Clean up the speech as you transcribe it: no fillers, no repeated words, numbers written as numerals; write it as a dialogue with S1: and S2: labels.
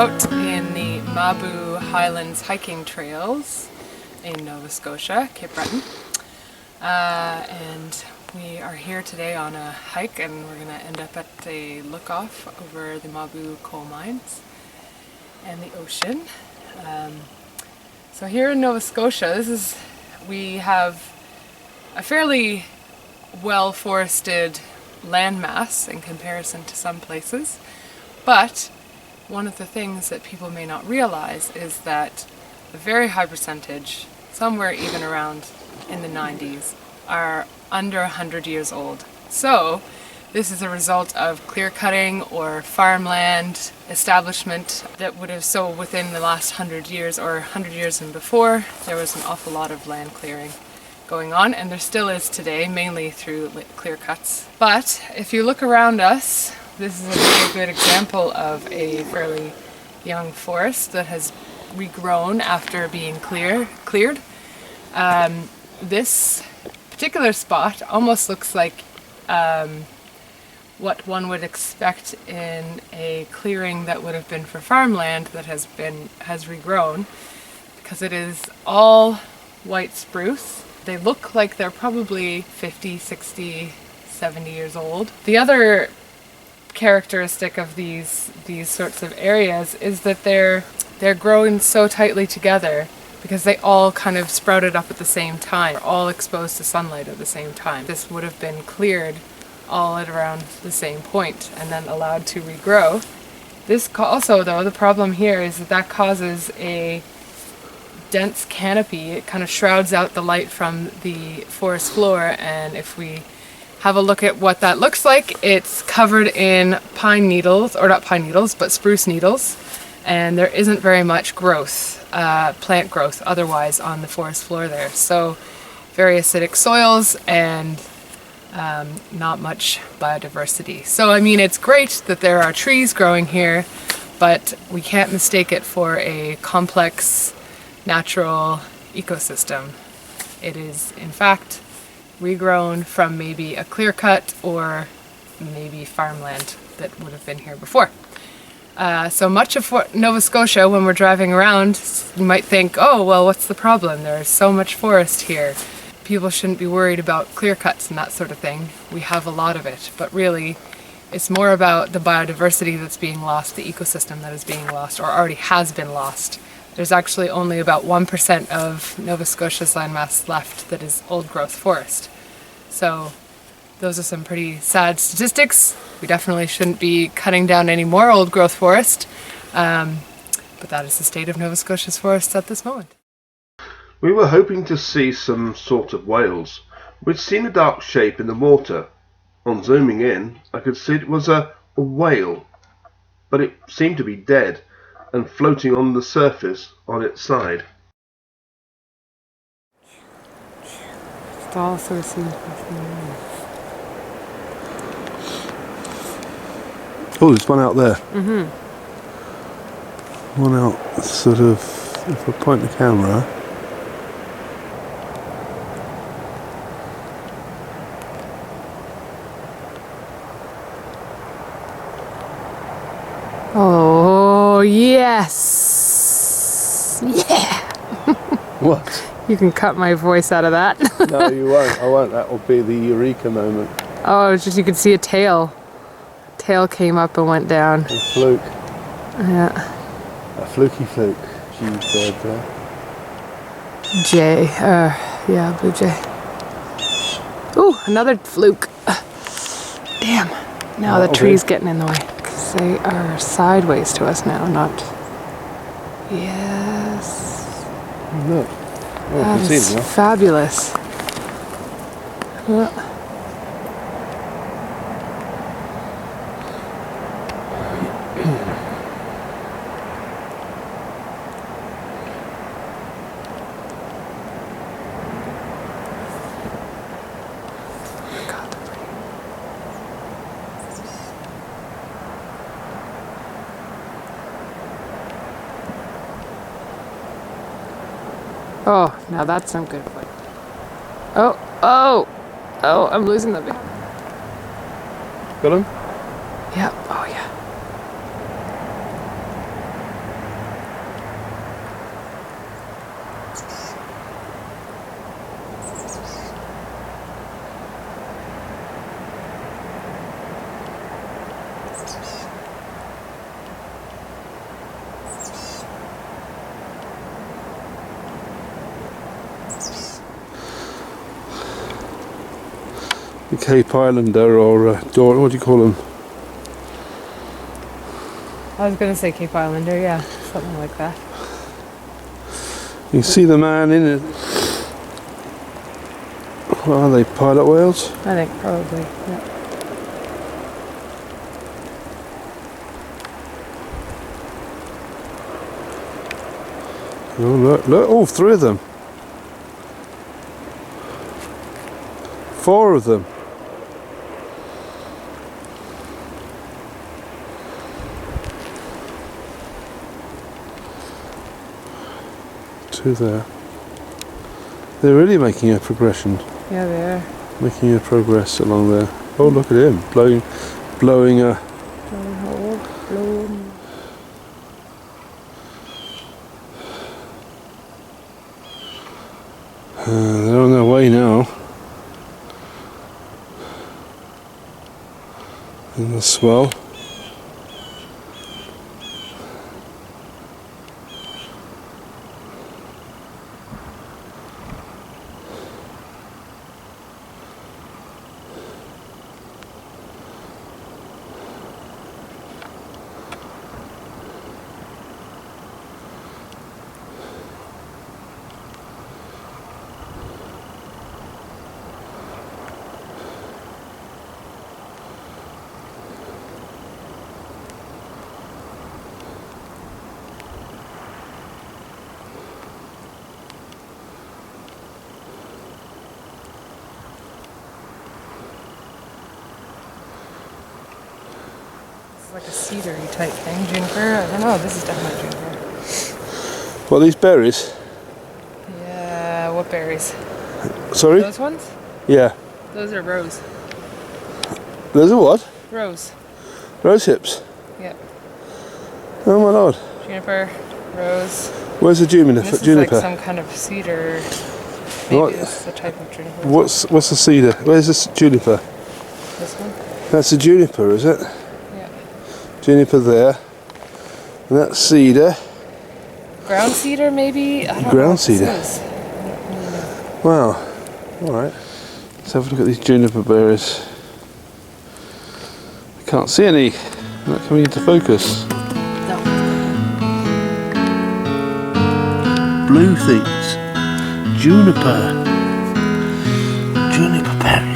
S1: out in the Mabou Highlands hiking trails in Nova Scotia, Cape Breton. And we are here today on a hike, and we're going to end up at a look-off over the Mabou coal mines and the ocean. So here in Nova Scotia, we have a fairly well-forested landmass in comparison to some places, but one of the things that people may not realize is that a very high percentage, somewhere even around in the 90s, are under 100 years old. So this is a result of clear cutting or farmland establishment that would have, so within the last 100 years or 100 years and before, there was an awful lot of land clearing going on, and there still is today, mainly through clear cuts. But if you look around us, this is a very good example of a fairly young forest that has regrown after being cleared. This particular spot almost looks like what one would expect in a clearing that would have been for farmland that has regrown, because it is all white spruce. They look like they're probably 50, 60, 70 years old. The other characteristic of these sorts of areas is that they're growing so tightly together because they all kind of sprouted up at the same time, all exposed to sunlight at the same time. This would have been cleared all at around the same point and then allowed to regrow. This also, though, the problem here is that causes a dense canopy. It kind of shrouds out the light from the forest floor, and if we have a look at what that looks like, it's covered in pine needles, or not pine needles, but spruce needles, and there isn't very much growth, plant growth otherwise on the forest floor there. So very acidic soils and not much biodiversity. So I mean, it's great that there are trees growing here, but we can't mistake it for a complex natural ecosystem. It is in fact regrown from maybe a clear cut or maybe farmland that would have been here before. So much of Nova Scotia, when we're driving around, you might think, oh well, what's the problem? There's so much forest here. People shouldn't be worried about clear cuts and that sort of thing. We have a lot of it, but really it's more about the biodiversity that's being lost, the ecosystem that is being lost or already has been lost. There's actually only about 1% of Nova Scotia's landmass left that is old growth forest. So those are some pretty sad statistics. We definitely shouldn't be cutting down any more old growth forest, but that is the state of Nova Scotia's forests at this moment.
S2: We were hoping to see some sort of whales, which seen a dark shape in the water. On zooming in, I could see it was a whale, but it seemed to be dead and floating on the surface on its side.
S3: Oh, there's one out there. Mm-hmm. One out, sort of, if I point the camera.
S1: Oh, yes! Yeah!
S3: What?
S1: You can cut my voice out of that.
S3: No, you won't. I won't. That will be the eureka moment.
S1: Oh, it's just you could see a tail. Tail came up and went down.
S3: A fluke.
S1: Yeah.
S3: A fluky fluke. G bird there.
S1: Jay. Yeah, blue jay. Ooh, another fluke. Damn. Now the tree's getting in the way. Because they are sideways to us now, not... Yes.
S3: Look. Oh,
S1: That is fabulous. Oh, now that's some good footage. Oh, I'm losing the...
S3: Got him?
S1: Yep, oh yeah.
S3: The Cape Islander or what do you call them?
S1: I was going to say Cape Islander, yeah, something like that.
S3: You see the man in it. What are they, pilot whales?
S1: I think probably, yeah.
S3: Oh, look, all three of them. 4 of them. Two there. They're really making a progression.
S1: Yeah, they are.
S3: Making a progress along there. Oh, look at him blowing a. They're on their way now. In the swell.
S1: It's like a cedary type thing, juniper. I don't know, this is definitely juniper.
S3: What, these berries?
S1: Yeah, what berries?
S3: Sorry?
S1: Those ones?
S3: Yeah.
S1: Those are rose.
S3: Those are what?
S1: Rose.
S3: Rose hips.
S1: Yep.
S3: Oh my lord.
S1: Juniper, rose.
S3: Where's the juniper?
S1: This is like some kind of cedar. Maybe
S3: What?
S1: this is the type of juniper.
S3: What's the cedar? Where's this juniper?
S1: This one?
S3: That's a juniper, is it?
S1: Yeah.
S3: Juniper there. And that's cedar.
S1: Ground cedar, maybe? I don't know
S3: Ground
S1: what this
S3: cedar.
S1: is. I don't really know.
S3: Wow. Alright. Let's have a look at these juniper berries. I can't see any. They're not coming into focus.
S1: No.
S3: Blue things. Juniper. Juniper berry.